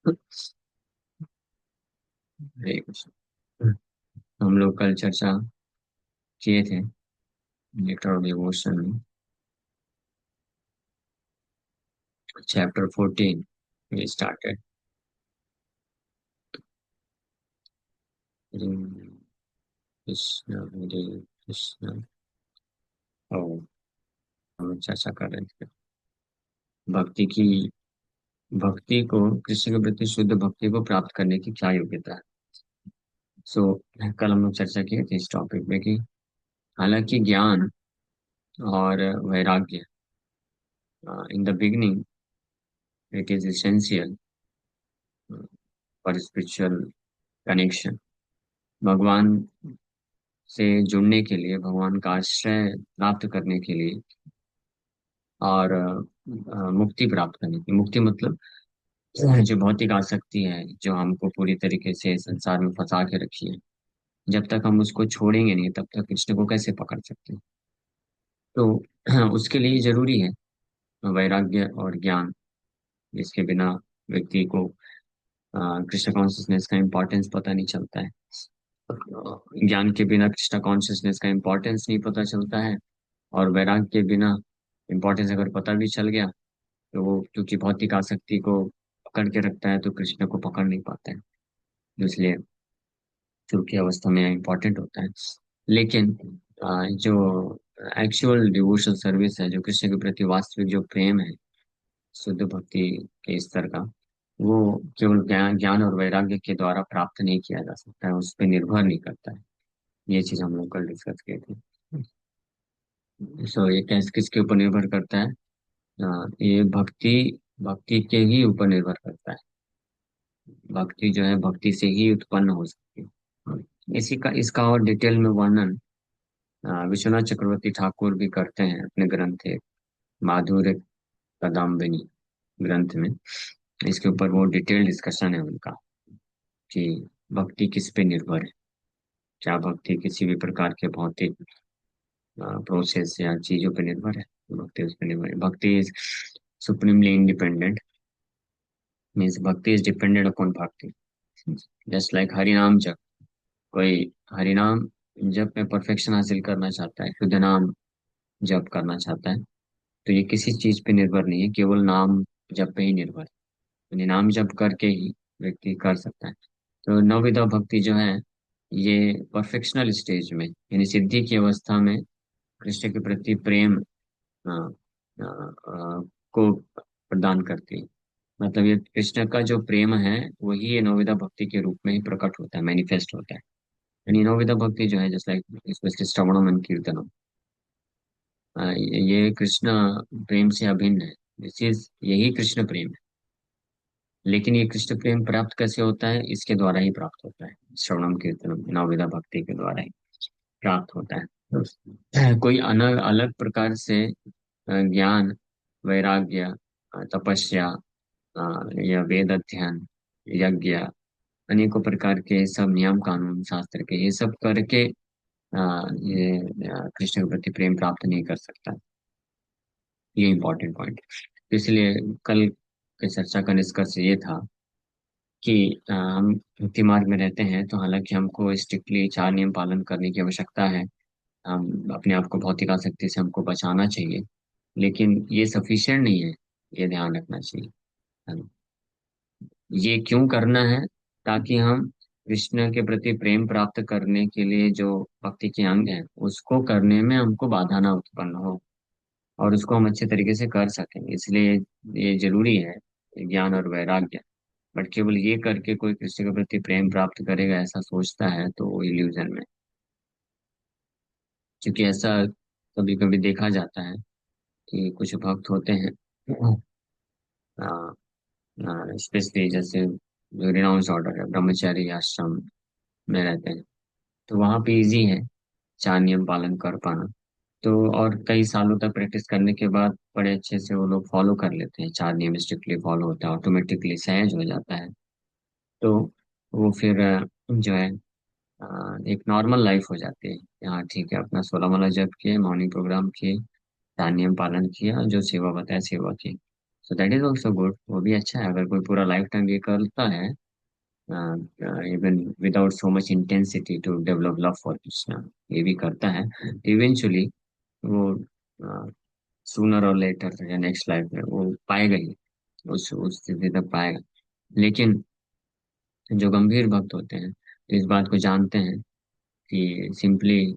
हरे कृष्ण। हम लोग कल चर्चा किए थे लेटर डिवोशन में, चैप्टर 14 वी स्टार्टेड। हरे कृष्ण हरे कृष्ण। ओ, हम लोग चर्चा कर रहे थे भक्ति की। भक्ति को, कृष्ण के प्रति शुद्ध भक्ति को प्राप्त करने की क्या योग्यता है। सो कल हम लोग चर्चा किए थे इस टॉपिक में कि हालांकि ज्ञान और वैराग्य in the beginning it is essential for spiritual connection, भगवान से जुड़ने के लिए, भगवान का आश्रय प्राप्त करने के लिए, और मुक्ति प्राप्त करने की। मुक्ति मतलब जो भौतिक आसक्ति है जो हमको पूरी तरीके से संसार में फंसा के रखी है, जब तक हम उसको छोड़ेंगे नहीं तब तक कृष्ण को कैसे पकड़ सकते हैं। तो उसके लिए जरूरी है वैराग्य और ज्ञान, जिसके बिना व्यक्ति को कृष्ण कॉन्शियसनेस का इम्पोर्टेंस पता नहीं चलता है। ज्ञान के बिना कृष्ण कॉन्शियसनेस का इम्पोर्टेंस नहीं पता चलता है, और वैराग्य के बिना इम्पोर्टेंस अगर पता भी चल गया तो वो क्योंकि भौतिक आसक्ति को पकड़ के रखता है तो कृष्ण को पकड़ नहीं पाता है। इसलिए चूंकि अवस्था में इम्पोर्टेंट होता है। लेकिन जो एक्चुअल डिवोशनल सर्विस है, जो कृष्ण के प्रति वास्तविक जो प्रेम है, शुद्ध भक्ति के स्तर का, वो केवल ज्ञान और वैराग्य के द्वारा प्राप्त नहीं किया जा सकता है, उस पर निर्भर नहीं करता है। ये चीज हम लोग कल डिस्कस किए थे। सो ये कैसे किसके ऊपर निर्भर करता है। ये भक्ति भक्ति के ही ऊपर निर्भर करता है। भक्ति जो है भक्ति से ही उत्पन्न हो सकती है। इसी का इसका और डिटेल में वर्णन विश्वनाथ चक्रवर्ती ठाकुर भी करते हैं अपने ग्रंथ एक माधुर्य कदम्बिनी ग्रंथ में। इसके ऊपर वो डिटेल डिस्कशन है उनका कि भक्ति किस पे निर्भर है। क्या भक्ति किसी भी प्रकार के भौतिक प्रोसेस या चीजों पे निर्भर है। भक्ति उस पर निर्भर है। भक्ति इज सुप्रीमली इंडिपेंडेंट, मीन्स भक्ति इज डिपेंडेंट अपॉन भक्ति। जस्ट लाइक हरिनाम जप। कोई हरिनाम जप में परफेक्शन हासिल करना चाहता है, शुद्ध नाम जप करना चाहता है, तो ये किसी चीज पे निर्भर नहीं है, केवल नाम जप पे ही निर्भर है। यानी नाम जप करके ही व्यक्ति कर सकता है। तो नवविधा भक्ति जो है ये परफेक्शनल स्टेज में, यानी सिद्धि की अवस्था में कृष्ण के प्रति प्रेम अ, को प्रदान करती है। मतलब ये कृष्ण का जो प्रेम है वही ये नवविधा भक्ति के रूप में ही प्रकट होता है, मैनिफेस्ट होता है। यानी नवविधा भक्ति जो है जैसे लाइक स्पेशली श्रवणम कीर्तनम, ये कृष्ण प्रेम से अभिन्न है। दिस इज यही कृष्ण प्रेम है। लेकिन ये कृष्ण प्रेम प्राप्त कैसे होता है, इसके द्वारा ही प्राप्त होता है, श्रवणम कीर्तनम नवविधा भक्ति के द्वारा ही प्राप्त होता है। कोई अलग प्रकार से ज्ञान, वैराग्य, तपस्या, या वेद अध्ययन, यज्ञ, अनेकों प्रकार के सब नियम कानून शास्त्र के ये सब करके ये कृष्ण के प्रति प्रेम प्राप्त नहीं कर सकता। ये इम्पोर्टेंट पॉइंट। इसलिए कल की चर्चा का निष्कर्ष ये था कि हम भक्ति मार्ग में रहते हैं तो हालांकि हमको स्ट्रिक्टली 4 नियम पालन करने की आवश्यकता है। हम अपने आप को भौतिक आसक्ति से हमको बचाना चाहिए, लेकिन ये सफिशिएंट नहीं है। ये ध्यान रखना चाहिए। ये क्यों करना है, ताकि हम कृष्ण के प्रति प्रेम प्राप्त करने के लिए जो भक्ति के अंग है उसको करने में हमको बाधा ना उत्पन्न हो, और उसको हम अच्छे तरीके से कर सकें। इसलिए ये जरूरी है, ज्ञान और वैराग्य। बट केवल ये करके कोई कृष्ण के प्रति प्रेम प्राप्त करेगा ऐसा सोचता है तो वो इल्यूजन में। क्योंकि ऐसा कभी कभी देखा जाता है कि कुछ भक्त होते हैं, स्पेशली जैसे जो रिनाउंस ऑर्डर है, ब्रह्मचारी आश्रम में रहते हैं, तो वहाँ पे इजी है 4 नियम पालन कर पाना। तो और कई सालों तक प्रैक्टिस करने के बाद बड़े अच्छे से वो लोग फॉलो कर लेते हैं, 4 नियम स्ट्रिक्टली फॉलो होता है, ऑटोमेटिकली सहज हो जाता है। तो वो फिर जो है एक नॉर्मल लाइफ हो जाती है। यहाँ ठीक है, अपना 16 माला जप किए, मॉर्निंग प्रोग्राम किए, 4 नियम पालन किया, जो सेवा बताए सेवा की, so that is also good, वो भी अच्छा है अगर कोई पूरा लाइफ टाइम ये करता है, even without so much intensity to develop love for Krishna, ये भी करता है, इवेंचुअली वो सूनर और लेटर या नेक्स्ट लाइफ में वो पाएगा ही, उस स्थिति तक पाएगा। लेकिन जो गंभीर भक्त होते हैं तो इस बात को जानते हैं कि सिंपली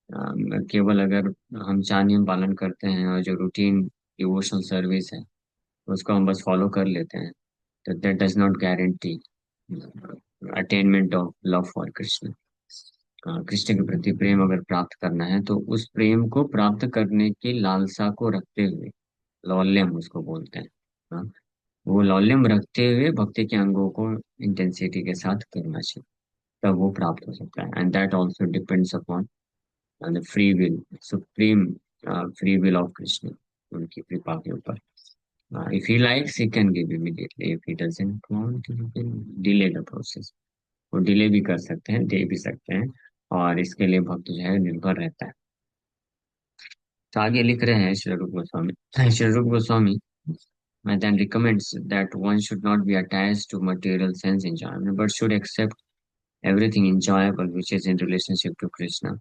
केवल अगर हम चार नियम पालन करते हैं और जो रूटीन डिवोशनल सर्विस है उसको हम बस फॉलो कर लेते हैं, तो that does not guarantee attainment of love for Krishna. Krishna के प्रति प्रेम अगर प्राप्त करना है तो उस प्रेम को प्राप्त करने की लालसा को रखते हुए, लौल्यम उसको बोलते हैं, हाँ, वो लौल्यम रखते हुए भक्ति के अंगों को इंटेंसिटी के साथ करना चाहिए, तब वो प्राप्त हो सकता है। And that also depends upon the free will, supreme free will of Krishna, उनकी कृपा के ऊपर। If he likes he can give immediately, if he doesn't want he can delay the process. वो डिले भी कर सकते हैं, दे भी सकते हैं, और इसके लिए भक्त जो है निर्भर रहता है। तो आगे लिख रहे हैं श्री रूप गोस्वामी, श्री रूप Goswami then recommends that one should not be attached to material sense enjoyment, but should accept everything enjoyable which is in relationship to Krishna.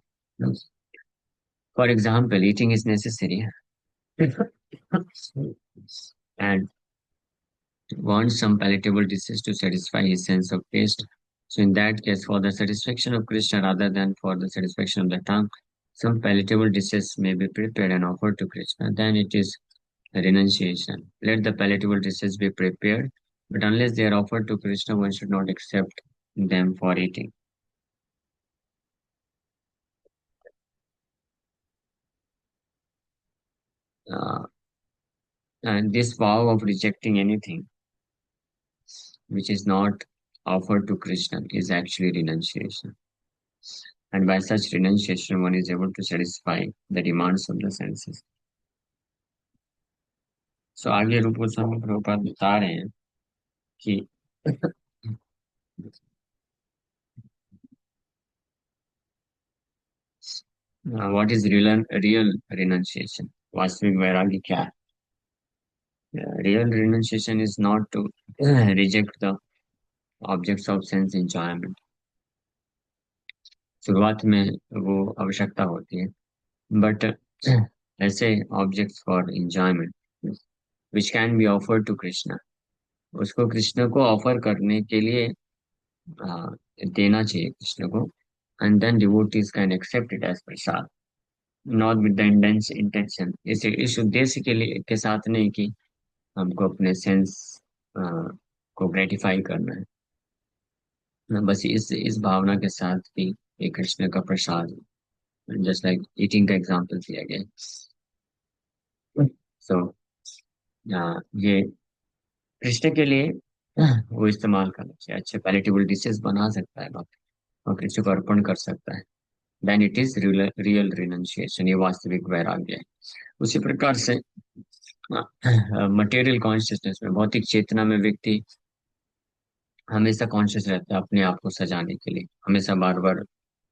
For example, eating is necessary and wants some palatable dishes to satisfy his sense of taste. So in that case, for the satisfaction of Krishna rather than for the satisfaction of the tongue, some palatable dishes may be prepared and offered to Krishna. Then it is renunciation. Let the palatable dishes be prepared, but unless they are offered to Krishna, one should not accept them for eating. Uh, and this vow of rejecting anything which is not offered to Krishna is actually renunciation. And by such renunciation, one is able to satisfy the demands of the senses. So आगे रूप गोस्वामी प्रभुपाद बता रहे हैं कि what is real renunciation, वास्तविक वैराग्य क्या है। Real renunciation is not to reject the objects of sense enjoyment. शुरुआत में वो आवश्यकता होती है, बट ऐसे objects for enjoyment which can be offered to Krishna, उसको कृष्ण को ऑफर करने के लिए देना चाहिए कृष्ण को। And then devotees can accept it as prasad, not with the intention, इस उद्देश्य के लिए के साथ नहीं कि हमको अपने सेंस को ग्रेटिफाई करना है, बस इस भावना के साथ कि ये कृष्ण का प्रसाद, जस्ट लाइक ईटिंग का एग्जाम्पल दिया गया। सो ये कृष्ण के लिए वो इस्तेमाल करना चाहिए, अच्छे पैलेटेबल डिशेस बना सकता है भक्त और कृष्ण को अर्पण कर सकता है। Then it is real renunciation, ये वास्तविक वैराग्य है। उसी प्रकार से मटेरियल कॉन्शियसनेस में, भौतिक चेतना में व्यक्ति हमेशा कॉन्शियस रहता है अपने आप को सजाने के लिए, हमेशा बार बार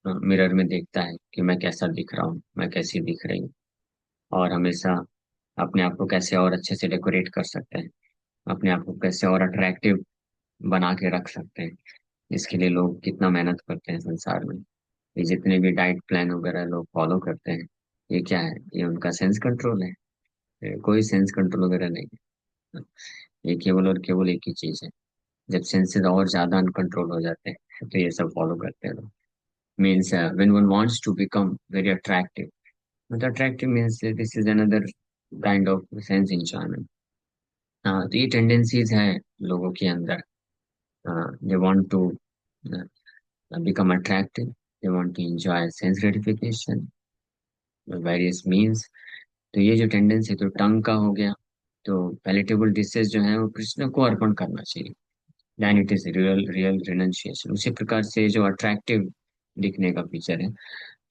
मिरर में देखता है कि मैं कैसा दिख रहा हूँ, मैं कैसी दिख रही हूँ, और हमेशा अपने आप को कैसे और अच्छे से डेकोरेट कर सकते हैं, अपने आप को कैसे और अट्रैक्टिव बना के रख सकते हैं। इसके लिए लोग कितना मेहनत करते हैं संसार में, ये जितने भी डाइट प्लान वगैरह लोग फॉलो करते हैं, ये क्या है, ये उनका सेंस कंट्रोल है। ये कोई सेंस कंट्रोल वगैरह नहीं है, ये केवल और केवल एक ही चीज है, जब सेंसेस और ज्यादा अनकंट्रोल हो जाते हैं तो ये सब फॉलो करते हैं लोग। Means when one wants to become very attractive, मतलब attractive means this is another kind of sense enjoyment. हाँ, तो ये टेंडेंसीज हैं लोगों के अंदर, they want to become attractive, they want to enjoy sense gratification, various means। तो ये जो टेंडेंसी तो टंग का हो गया, तो पैलेटेबल डिशेस जो है वो कृष्ण को अर्पण करना चाहिए, then it is real real renunciation. उसी प्रकार से जो अट्रैक्टिव दिखने का फीचर है,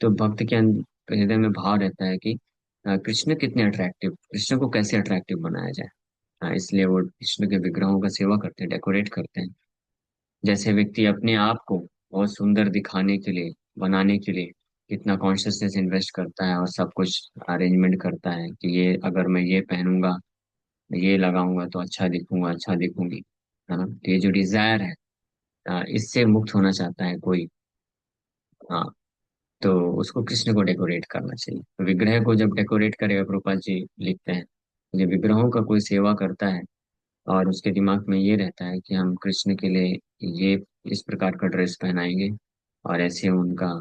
तो भक्त के हृदय में भाव रहता है कि कृष्ण कितने अट्रैक्टिव, कृष्ण को कैसे अट्रैक्टिव बनाया जाए। इसलिए वो कृष्ण के विग्रहों का सेवा करते हैं, डेकोरेट करते हैं। जैसे व्यक्ति अपने आप को बहुत सुंदर दिखाने के लिए, बनाने के लिए कितना कॉन्शियसनेस इन्वेस्ट करता है और सब कुछ अरेंजमेंट करता है कि ये अगर मैं ये पहनूंगा ये लगाऊंगा तो अच्छा दिखूंगा, अच्छा दिखूंगी, है ना। तो ये जो डिजायर है, इससे मुक्त होना चाहता है कोई, हाँ, तो उसको कृष्ण को डेकोरेट करना चाहिए। तो विग्रह को जब डेकोरेट करेगा, प्रभुपाद जी लिखते हैं, जब विग्रहों का कोई सेवा करता है और उसके दिमाग में ये रहता है कि हम कृष्ण के लिए ये इस प्रकार का ड्रेस पहनाएंगे और ऐसे उनका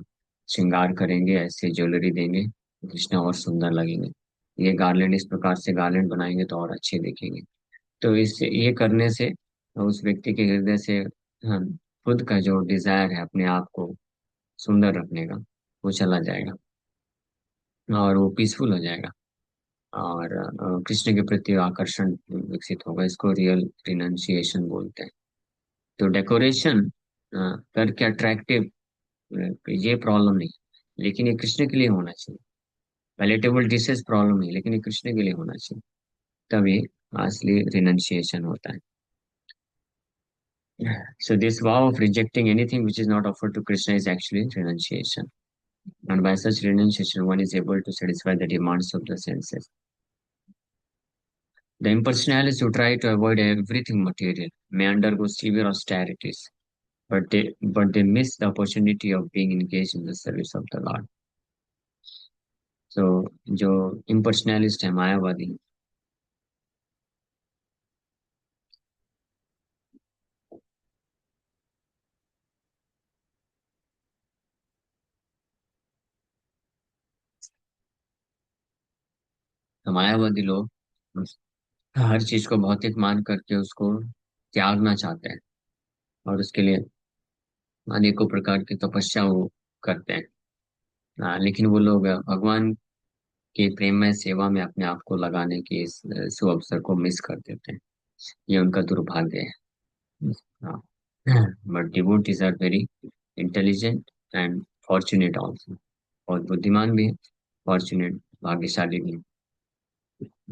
श्रृंगार करेंगे, ऐसे ज्वेलरी देंगे, तो कृष्ण और सुंदर लगेंगे। ये गार्लैंड इस प्रकार से गार्लैंड बनाएंगे तो और अच्छे दिखेंगे। तो इससे ये करने से उस व्यक्ति के हृदय से, हाँ, खुद का जो डिजायर है अपने आप को सुंदर रखने का, वो चला जाएगा और वो पीसफुल हो जाएगा। और कृष्ण के प्रति आकर्षण विकसित होगा। इसको रियल रिनंसिएशन बोलते हैं। तो डेकोरेशन करके अट्रैक्टिव, ये प्रॉब्लम नहीं, लेकिन ये कृष्ण के लिए होना चाहिए। पैलेटेबल डिशेस प्रॉब्लम नहीं, लेकिन ये कृष्ण के लिए होना चाहिए, तभी असली रिनंसिएशन होता है। So this vow of rejecting anything which is not offered to Krishna is actually renunciation. And by such renunciation, one is able to satisfy the demands of the senses. The impersonalists who try to avoid everything material may undergo severe austerities, but they miss the opportunity of being engaged in the service of the Lord. So जो impersonalist है, मायावादी, तो मायावादी लोग हर चीज को भौतिक मान करके उसको त्यागना चाहते हैं और उसके लिए अनेकों प्रकार की तपस्या वो करते हैं। लेकिन वो लोग भगवान के प्रेममय सेवा में अपने आप को लगाने के इस सुअवसर को मिस कर देते हैं। ये उनका दुर्भाग्य है। हाँ, but devotees are very intelligent and fortunate also. बहुत बुद्धिमान भी है, फॉर्चुनेट, भाग्यशाली भी है।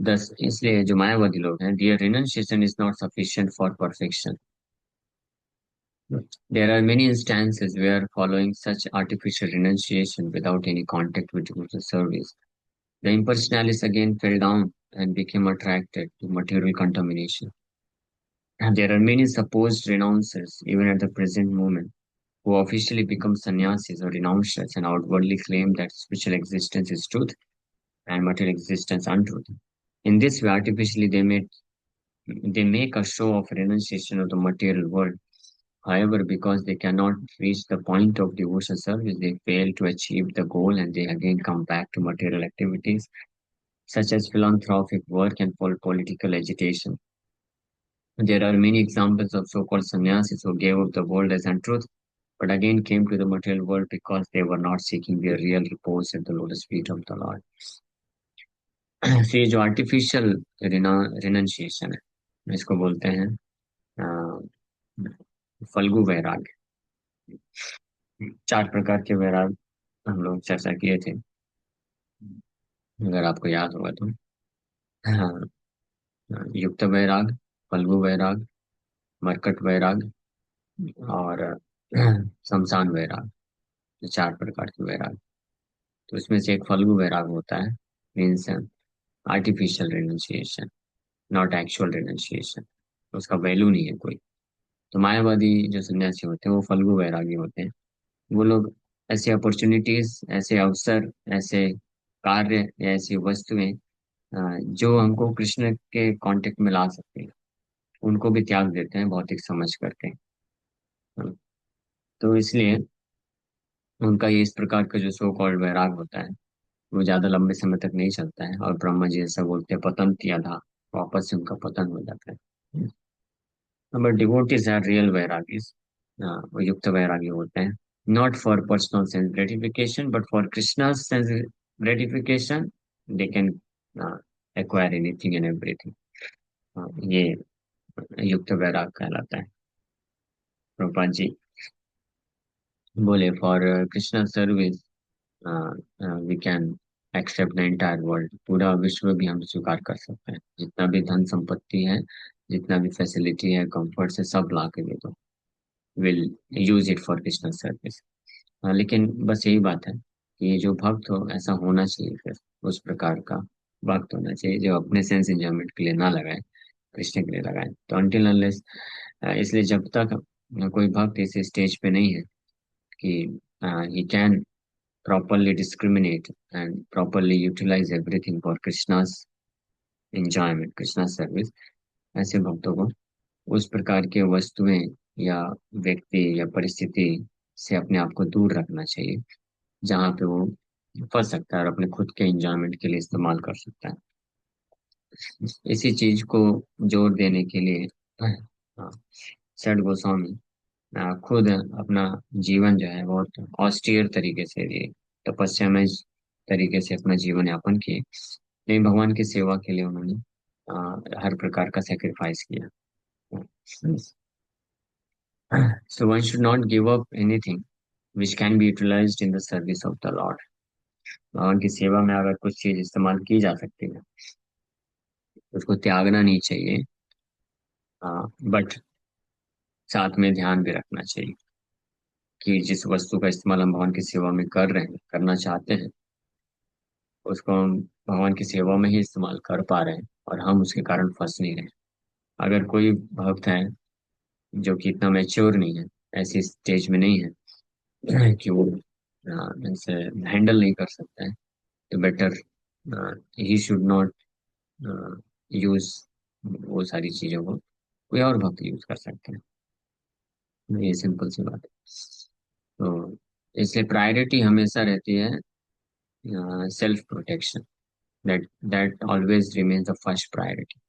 दस इसलिए जो मायावादी लोग हैं, their renunciation is not sufficient for perfection. There are many instances where, following such artificial renunciation without any contact with devotional service, the impersonalists again fell down and became attracted to material contamination. And there are many supposed renouncers, even at the present moment, who officially become sannyasis or renouncers and outwardly claim that spiritual existence is truth and material existence untruth. In this way, artificially, they make a show of renunciation of the material world. However, because they cannot reach the point of devotional service, they fail to achieve the goal and they again come back to material activities such as philanthropic work and political agitation. There are many examples of so-called sannyasis who gave up the world as untruth, but again came to the material world because they were not seeking their real repose at the lotus feet of the Lord. So ये जो artificial renunciation है, इसको बोलते हैं फल्गु वैराग। चार प्रकार के वैराग हम लोग चर्चा किए थे, अगर आपको याद होगा तो। हाँ, युक्त वैराग, फल्गु वैराग, मरकट वैराग और शमशान वैराग। ये चार प्रकार के वैराग। तो इसमें से एक फल्गु वैराग होता है, means artificial renunciation, not actual renunciation. उसका वैल्यू नहीं है कोई। तो मायावादी जो सन्यासी होते हैं वो फल्गु वैरागी होते हैं। वो लोग ऐसे अपॉर्चुनिटीज, ऐसे अवसर, ऐसे कार्य या ऐसी वस्तुएं जो हमको कृष्ण के कांटेक्ट में ला सकते हैं, उनको भी त्याग देते हैं भौतिक समझ करके। तो इसलिए उनका ये इस प्रकार का जो सो कॉल्ड वैराग होता है, वो ज्यादा लंबे समय तक नहीं चलता है और ब्रह्मा जी ऐसा बोलते हैं, पतन किया था, वापस से उनका पतन हो जाता है। But devotees are real vairagis, वो युक्त वैरागी होते हैं, not for personal sense gratification but for Krishna sense gratification. They can acquire anything and everything. ये युक्त वैराग कहलाता है। प्रभुपाद जी बोले, for Krishna service we can accept the entire world. पूरा विश्व भी हम स्वीकार कर सकते हैं, जितना भी धन संपत्ति है, जितना भी फैसिलिटी है, कंफर्ट से सब ला के दे दो, will use it for Krishna service. लेकिन बस यही बात है कि ये जो भक्त हो, ऐसा होना चाहिए फिर उस प्रकार का, वक्त होना चाहिए जो अपने सेंस एंजॉयमेंट के लिए ना लगाए, कृष्ण के लिए लगाए। तो अनटिल अनलेस, इसलिए जब तक कोई भक्त इस स्टेज पे नहीं है कि he can properly discriminate and properly utilize everything for Krishna's enjoyment, Krishna's service, ऐसे भक्तों को उस प्रकार के वस्तुएं या व्यक्ति या परिस्थिति से अपने आप को दूर रखना चाहिए जहाँ पे वो फंस सकता है और अपने खुद के एंजॉयमेंट के लिए इस्तेमाल कर सकता है। इसी चीज को जोर देने के लिए हाँ, सेठ गोस्वामी खुद अपना जीवन जो है बहुत ऑस्टियर तरीके से दिए, तपस्यामय तरीके से अपना जीवन यापन किए, लेकिन भगवान की सेवा के लिए उन्होंने हर प्रकार का सेक्रीफाइस किया। So one should not give up anything which can be utilized in the service of the Lord. भगवान की सेवा में अगर कुछ चीज इस्तेमाल की जा सकती है तो उसको त्यागना नहीं चाहिए, बट साथ में ध्यान भी रखना चाहिए कि जिस वस्तु का इस्तेमाल हम भगवान की सेवा में कर रहे हैं, करना चाहते हैं, उसको हम भगवान की सेवा में ही इस्तेमाल कर पा रहे हैं और हम उसके कारण फंस नहीं रहे। अगर कोई भक्त है जो कि इतना मैच्योर नहीं है, ऐसी स्टेज में नहीं है कि वो इनसे हैंडल नहीं कर सकता है, तो better he should not use वो सारी चीजों को, कोई और भक्त यूज कर सकते हैं। ये सिंपल सी बात है। तो इसलिए प्रायोरिटी हमेशा रहती है self protection, that always remains the first priority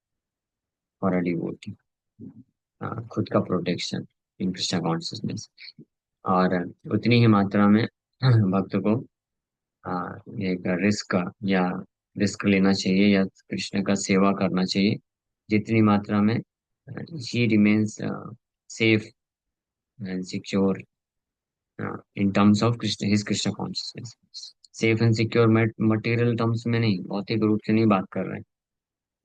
for a devotee. खुद का प्रोटेक्शन इन कृष्णा कॉन्शियसनेस, और उतनी ही मात्रा में भक्त को एक रिस्क या रिस्क लेना चाहिए या कृष्ण का सेवा करना चाहिए जितनी मात्रा में ही remains safe and secure in terms of Krishna his Krishna consciousness. Safe and secure material terms में नहीं, भौतिक रूप से नहीं बात कर रहे हैं,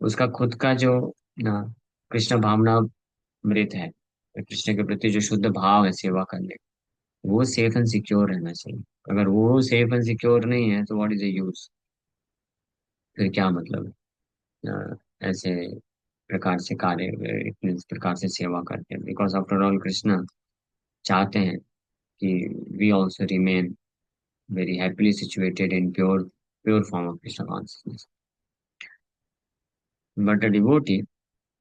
उसका खुद का जो अ, कृष्ण भावना मृत है, कृष्ण के प्रति जो शुद्ध भाव है सेवा करने का, वो सेफ एंड सिक्योर रहना चाहिए। अगर वो सेफ एंड सिक्योर नहीं है तो व्हाट इज द यूज, फिर क्या मतलब है ऐसे प्रकार से कार्य, इतने इस प्रकार से सेवा करते हैं, बिकॉज आफ्टर ऑल कृष्ण चाहते हैं कि we also remain very happily situated in pure pure form of Krishna consciousness. But a devotee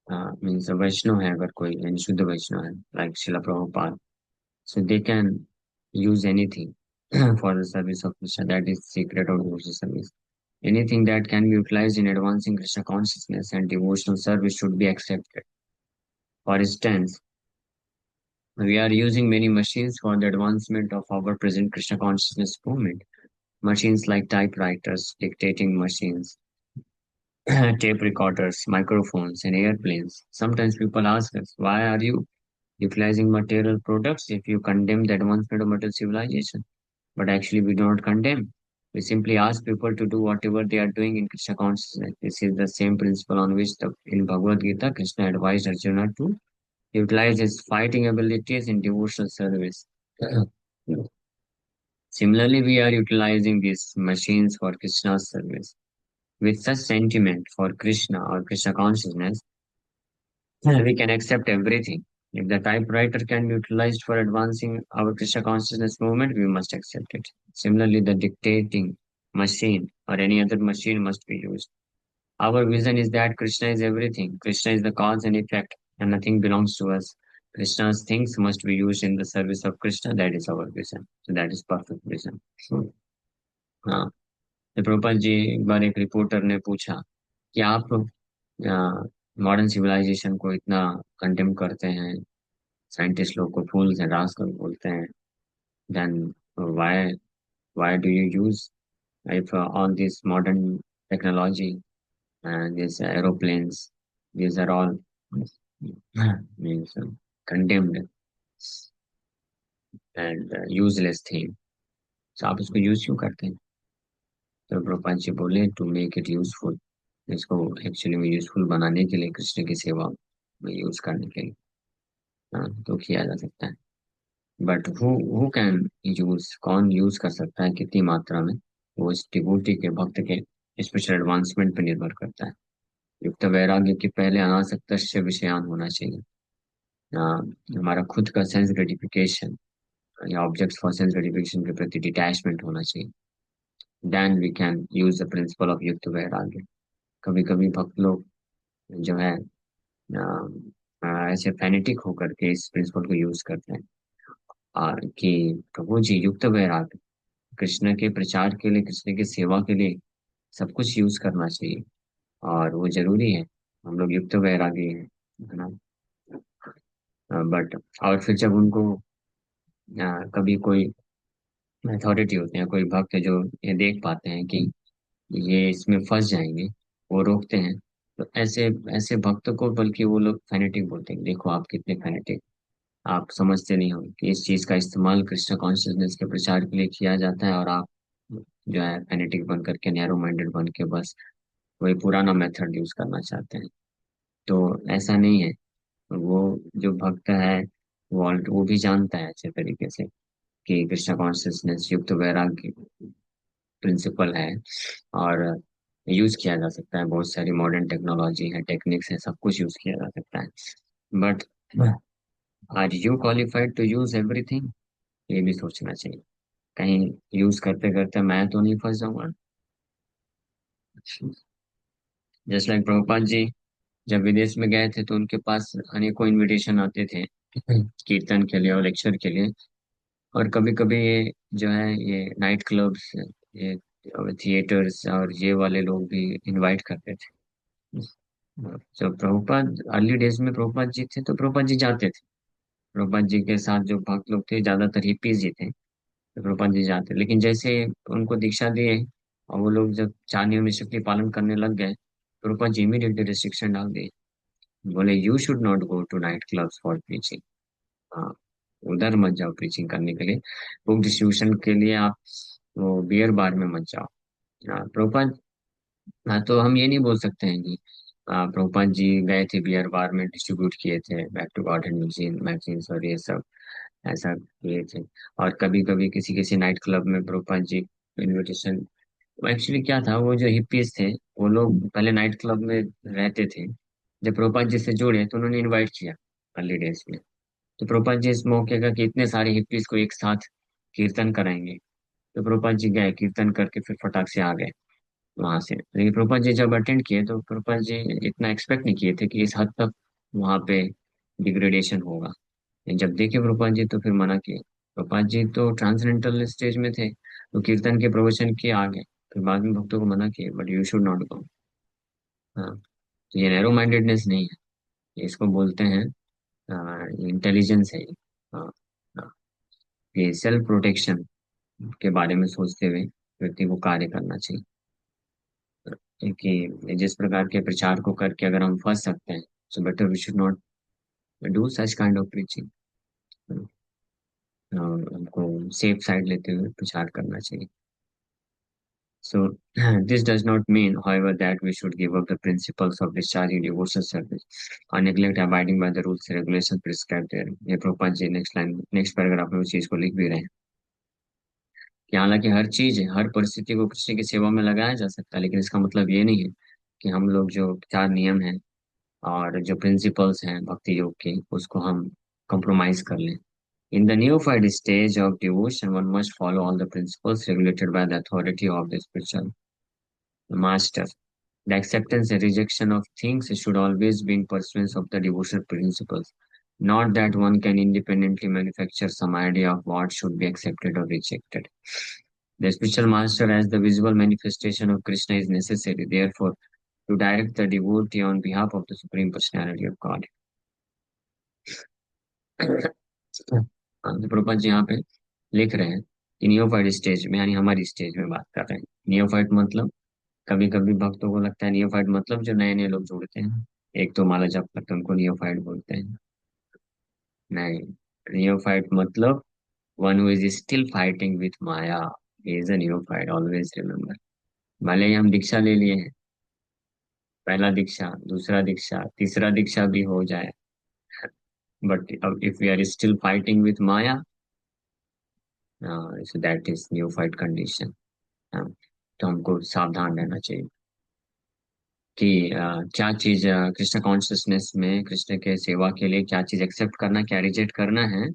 means Vaishnava है, अगर कोई यानी शुद्ध वैष्णव है like Shila Prabhupada, so they can use anything for the service of Krishna. That is secret of devotional service. Anything that can be utilized in advancing Krishna consciousness and devotional service should be accepted. For instance, we are using many machines for the advancement of our present Krishna consciousness movement. Machines like typewriters, dictating machines, tape recorders, microphones, and airplanes. Sometimes people ask us, why are you utilizing material products if you condemn the advancement of material civilization? But actually, we do not condemn. We simply ask people to do whatever they are doing in Krishna consciousness. This is the same principle on which in Bhagavad Gita, Krishna advised Arjuna to utilize his fighting abilities in devotional service. Similarly, we are utilizing these machines for Krishna's service. With such sentiment for Krishna or Krishna consciousness, we can accept everything. If the typewriter can be utilized for advancing our Krishna consciousness movement, we must accept it. Similarly, the dictating machine or any other machine must be used. Our vision is that Krishna is everything. Krishna is the cause and effect, and nothing belongs to us. Krishna's things must be used in the service of Krishna. That is our vision. So that is perfect vision. So, हाँ, तो प्रभुपाद जी, एक बार एक reporter ने पूछा कि आप modern civilisation को इतना कंडेम करते हैं, साइंटिस्ट लोग को फूल से रास कर बोलते हैं, then why why do you use if all this modern technology and this aeroplanes, these are all means condemned and useless thing, so आप इसको यूज क्यों करते हैं? तो प्रभुपाद जी बोले टू मेक इट यूजफुल, इसको एक्चुअली में यूजफुल बनाने के लिए, कृष्ण की सेवा में यूज करने के लिए तो किया जा सकता है। बट हु कैन यूज, कौन यूज कर सकता है, कितनी मात्रा में, वो इस डिवोटी के, भक्त के स्पिरिचुअल एडवांसमेंट पर निर्भर करता है। युक्त वैराग्य के पहले अनासक्त विषयान होना चाहिए। अ, हमारा खुद का सेंस ग्रेटिफिकेशन या ऑब्जेक्ट्स फॉर सेंस ग्रेटिफिकेशन के प्रति डिटैचमेंट होना चाहिए। Then we can use the principle of yukta vairagya. कभी कभी भक्त लोग जो है ऐसे फैनेटिक होकर के इस प्रिंसिपल को यूज करते हैं कि प्रभु जी युक्त वैराग्य, कृष्ण के प्रचार के लिए, कृष्ण की सेवा के लिए सब कुछ यूज करना चाहिए और वो जरूरी है। हम लोग युक्त वैरागी हैं, है ना। बट और फिर जब उनको कभी कोई अथॉरिटी होते हैं, कोई भक्त जो ये देख पाते हैं कि ये इसमें फंस जाएंगे, वो रोकते हैं। तो ऐसे ऐसे भक्त को बल्कि वो लोग फैनेटिक बोलते हैं, देखो आप कितने फैनेटिक, आप समझते नहीं हो कि इस चीज का इस्तेमाल कृष्ण कॉन्शियसनेस के प्रचार के लिए किया जाता है और आप जो है फैनेटिक बन करके, नैरो माइंडेड बन के बस वही पुराना मेथड यूज करना चाहते हैं। तो ऐसा नहीं है। वो जो भक्त है वो भी जानता है अच्छे तरीके से कि कृष्ण कॉन्शियसनेस युक्त वैराग्य प्रिंसिपल है और यूज किया जा सकता है। बहुत सारी मॉडर्न टेक्नोलॉजी है, टेक्निक्स है, सब कुछ यूज किया जा सकता है। But are you qualified to use everything, ये भी सोचना चाहिए। कहीं यूज करते करते मैं तो नहीं फंस जाऊंगा। जस्ट लाइक प्रभुपाद जी जब विदेश में गए थे तो उनके पास अनेकों इनविटेशन आते थे कीर्तन के लिए और लेक्चर के लिए। और कभी कभी ये जो है ये नाइट क्लब्स, ये थिएटर्स और ये वाले लोग भी इनवाइट करते थे। जब प्रभुपाद अर्ली डेज में प्रभुपाद जी थे तो प्रभुपाद जी जाते थे। प्रभुपाद जी के साथ जो भक्त लोग थे ज्यादातर हिप्पीज जी थे, तो प्रभुपाद जी जाते। लेकिन जैसे उनको दीक्षा दिए और वो लोग जब चार नियम स्ट्रिक्टली पालन करने लग गए, प्रभुपाद जी इमीडिएटली रिस्ट्रिक्शन डाल दिए। बोले you should not go to night clubs for preaching. हाँ, उधर मत जाओ प्रीचिंग करने के लिए, बुक डिस्ट्रीब्यूशन के लिए आप वो बियर बार में मत जाओ। हाँ, प्रभुपाद। हाँ, तो हम ये नहीं बोल सकते हैं कि प्रभुपाद जी गए थे बियर बार में, डिस्ट्रीब्यूट किए थे back to God and museum magazines और ये सब ऐसा किए थे। और कभी कभी किसी किसी नाइट क्लब में प्रभुपाद जी इनविटेशन, एक्चुअली क्या था, वो जो हिप्पीज थे वो लोग पहले नाइट क्लब में रहते थे। जब प्रभुपाद जी से जुड़े तो उन्होंने इनवाइट किया अर्ली डेज में। तो प्रभुपाद जी इस मौके का कि इतने सारे हिप्पीज को एक साथ कीर्तन कराएंगे, तो प्रभुपाद जी गए कीर्तन करके फिर फटाक से आ गए वहां से। लेकिन प्रभुपाद जी जब अटेंड किए तो प्रभुपाद जी इतना एक्सपेक्ट नहीं किए थे कि इस हद तक वहां पे डिग्रेडेशन होगा। जब देखे प्रभुपाद जी तो फिर मना किए। प्रभुपाद जी तो ट्रांसेंडेंटल स्टेज में थे, तो कीर्तन के प्रवचन किए आगे, फिर बाद में भक्तों को मना किए, बट यू शुड नॉट गो। हाँ, तो ये नैरो माइंडेडनेस नहीं है, ये इसको बोलते हैं इंटेलिजेंस है ये। हाँ, हाँ, ये सेल्फ प्रोटेक्शन के बारे में सोचते हुए व्यक्ति को कार्य करना चाहिए। कि जिस प्रकार के प्रचार को करके अगर हम फंस सकते हैं, so better we should not do such kind of preaching. हमको सेफ साइड लेते हुए प्रचार करना चाहिए। So, this does not mean, however, that we should give up the principles of discharging devotional service or neglect abiding by the rules and regulations prescribed there. ये प्रोपाल जी next line next paragraph में उस चीज को लिख भी रहे हैं कि हालांकि हर चीज हर परिस्थिति को कृष्ण की सेवा में लगाया जा सकता है, लेकिन इसका मतलब ये नहीं है कि हम लोग जो चार नियम हैं और जो प्रिंसिपल्स हैं भक्ति योग के उसको हम compromise कर लें। In the neophyte stage of devotion, one must follow all the principles regulated by the authority of the spiritual master. The acceptance and rejection of things should always be in pursuance of the devotional principles, not that one can independently manufacture some idea of what should be accepted or rejected. The spiritual master, as the visible manifestation of Krishna, is necessary, therefore, to direct the devotee on behalf of the Supreme Personality of God. हाँ, तो प्रभुपाद जी यहाँ पे लिख रहे हैं कि neophyte stage में, यानी हमारी स्टेज में बात कर रहे हैं। नियोफाइट मतलब, कभी कभी भक्तों को लगता है नियोफाइट मतलब जो नए नए लोग जुड़ते हैं, एक तो माला जप करते हैं उनको नियोफाइट बोलते हैं। नहीं, नियोफाइट मतलब one who is still fighting with Maya is a neophyte, always remember. भले ही हम दीक्षा ले लिए हैं, पहला दीक्षा, दूसरा दीक्षा, तीसरा दीक्षा भी हो जाए, but if we are still fighting with maya, so that is neophyte condition. हाँ, तो हमको सावधान रहना चाहिए कि क्या चीज कृष्ण कॉन्शियसनेस में कृष्ण के सेवा के लिए क्या चीज एक्सेप्ट करना, क्या रिजेक्ट करना है,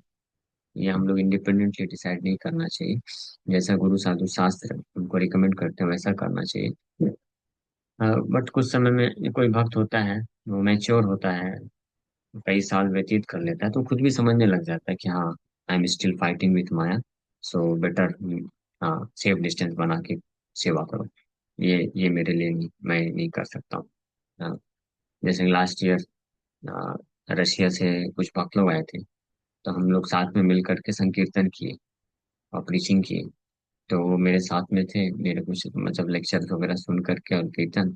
ये हम लोग इंडिपेंडेंटली डिसाइड नहीं करना चाहिए। जैसा गुरु साधु शास्त्र हमको रिकमेंड करते हैं वैसा करना चाहिए। बट कुछ समय में कोई भक्त होता है, वो मैच्योर होता है, कई साल व्यतीत कर लेता है, तो खुद भी समझने लग जाता है कि हाँ, I am still fighting with Maya, so better, हाँ, सेफ डिस्टेंस बना के सेवा करो। ये मेरे लिए नहीं, मैं नहीं कर सकता हूँ। हाँ, जैसे लास्ट ईयर रशिया से कुछ भक्त लोग आए थे, तो हम लोग साथ में मिल करके संकीर्तन किए और प्रीचिंग किए। तो वो मेरे साथ में थे, मेरे कुछ मतलब लेक्चर वगैरह सुन करके और कीर्तन,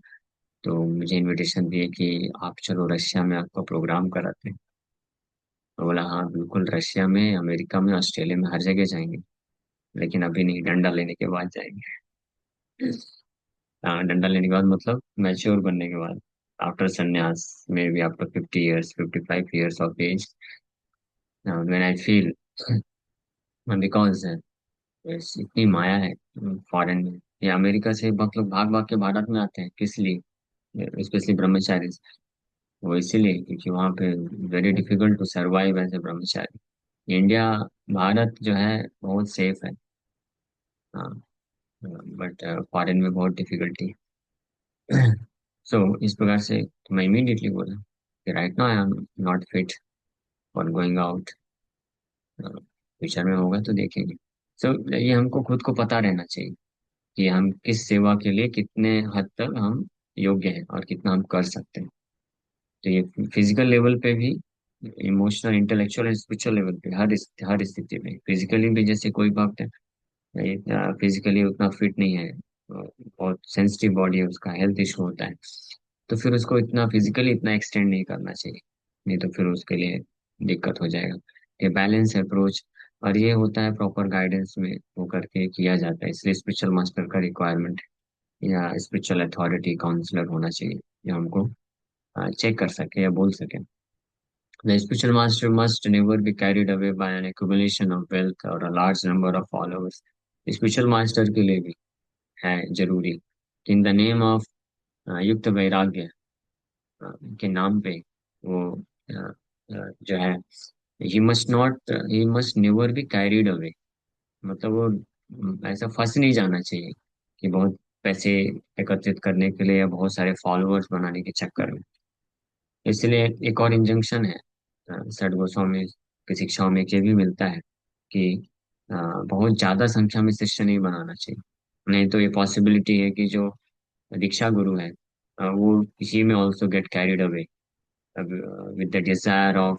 तो मुझे इनविटेशन दिए कि आप चलो रशिया में आपका प्रोग्राम कराते हैं। तो बोला हाँ बिल्कुल, रशिया में, अमेरिका में, ऑस्ट्रेलिया में, हर जगह जाएंगे, लेकिन अभी नहीं, डंडा लेने के बाद जाएंगे। हाँ, डंडा लेने के बाद मतलब मैच्योर बनने के बाद, after sannyas, maybe after 50 years, 55 years of age, when I feel, because इतनी माया है फॉरेन में। या अमेरिका से बहुत लोग भाग भाग के भारत में आते हैं, किस लिए? स्पेशली ब्रह्मचारी। वो इसीलिए क्योंकि वहाँ पे very difficult to survive as a brahmachari. India, Bharat जो है बहुत सेफ है। हाँ, बट फॉरेन में बहुत डिफिकल्टी। सो इस प्रकार से तो मैं इमीडिएटली बोला कि right now I am not fit for going out, future में होगा तो देखेंगे। सो ये हमको खुद को पता रहना चाहिए कि हम किस सेवा के लिए कितने हद तक हम योग्य हैं और कितना हम कर सकते हैं। तो ये फिजिकल लेवल पे भी, emotional, intellectual and spiritual level पे, हर स्थिति में, फिजिकली भी जैसे कोई भक्त है, फिजिकली उतना फिट नहीं है, बहुत सेंसिटिव बॉडी है उसका, हेल्थ इशू होता है, तो फिर उसको इतना फिजिकली इतना एक्सटेंड नहीं करना चाहिए, नहीं तो फिर उसके लिए दिक्कत हो जाएगा। ये बैलेंस अप्रोच, और ये होता है प्रॉपर गाइडेंस में वो करके किया जाता है, इसलिए स्पिरिचुअल मास्टर का रिक्वायरमेंट या स्पिरिचुअल अथॉरिटी काउंसलर होना चाहिए जो हमको चेक कर सके या बोल सके। The spiritual master must never be carried away by an accumulation of wealth or a large number of followers. Spiritual master के लिए भी है जरूरी कि in the name of yukta वैराग्य, के नाम पे वो जो है, he must never be carried away, मतलब वो ऐसा फंस नहीं जाना चाहिए कि बहुत पैसे एकत्रित करने के लिए या बहुत सारे फॉलोअर्स बनाने के चक्कर में। इसलिए एक और इंजंक्शन है सठ गोस्वामी की शिक्षाओं में ये भी मिलता है कि बहुत ज्यादा संख्या में शिष्य नहीं बनाना चाहिए, नहीं तो ये पॉसिबिलिटी है कि जो दीक्षा गुरु है वो इसी में also get carried away with the desire of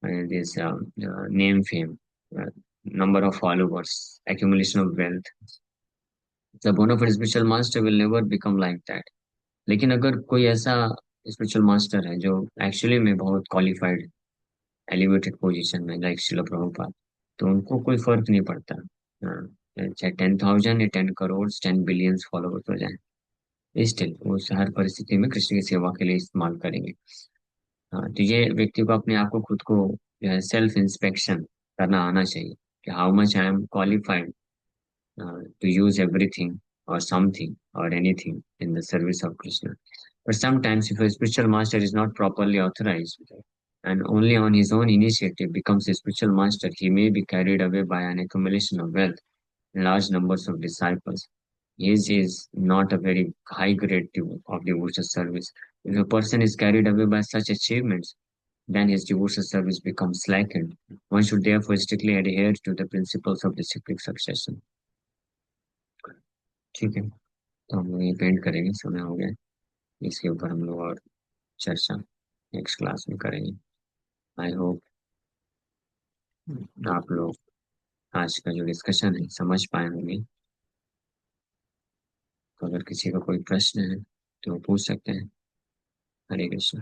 this name, fame, uh, number of followers, accumulation of wealth. The bona fide spiritual master will never become like that. लेकिन अगर कोई ऐसा स्पिरिचुअल मास्टर है जो एक्चुअली में बहुत qualified, elevated position में, like शिला प्रभुपाद, तो उनको कोई फर्क नहीं पड़ता, चाहे 10,000 या 10 करोड़, 10 बिलियंस फॉलोवर्स हो जाए, स्टिल वो हर परिस्थिति में कृष्ण की सेवा के लिए इस्तेमाल करेंगे। हाँ, तो ये व्यक्ति को अपने आप को, खुद को जो है सेल्फ इंस्पेक्शन करना आना चाहिए कि how much I am qualified to use everything और समथिंग और anything in the service of Krishna. But sometimes, if a spiritual master is not properly authorized and only on his own initiative becomes a spiritual master, he may be carried away by an accumulation of wealth and large numbers of disciples. His is not a very high grade of devotional service. If a person is carried away by such achievements, then his devotional service becomes slackened. One should therefore strictly adhere to the principles of the cyclic succession. ठीक है, तो हम लोग ये paint करेंगे, समय हो गया है। इसके ऊपर हम लोग और चर्चा नेक्स्ट क्लास में करेंगे। आई होप आप लोग आज का जो डिस्कशन है समझ पाए होंगे। तो अगर किसी का कोई प्रश्न है तो वो पूछ सकते हैं। हरे कृष्ण।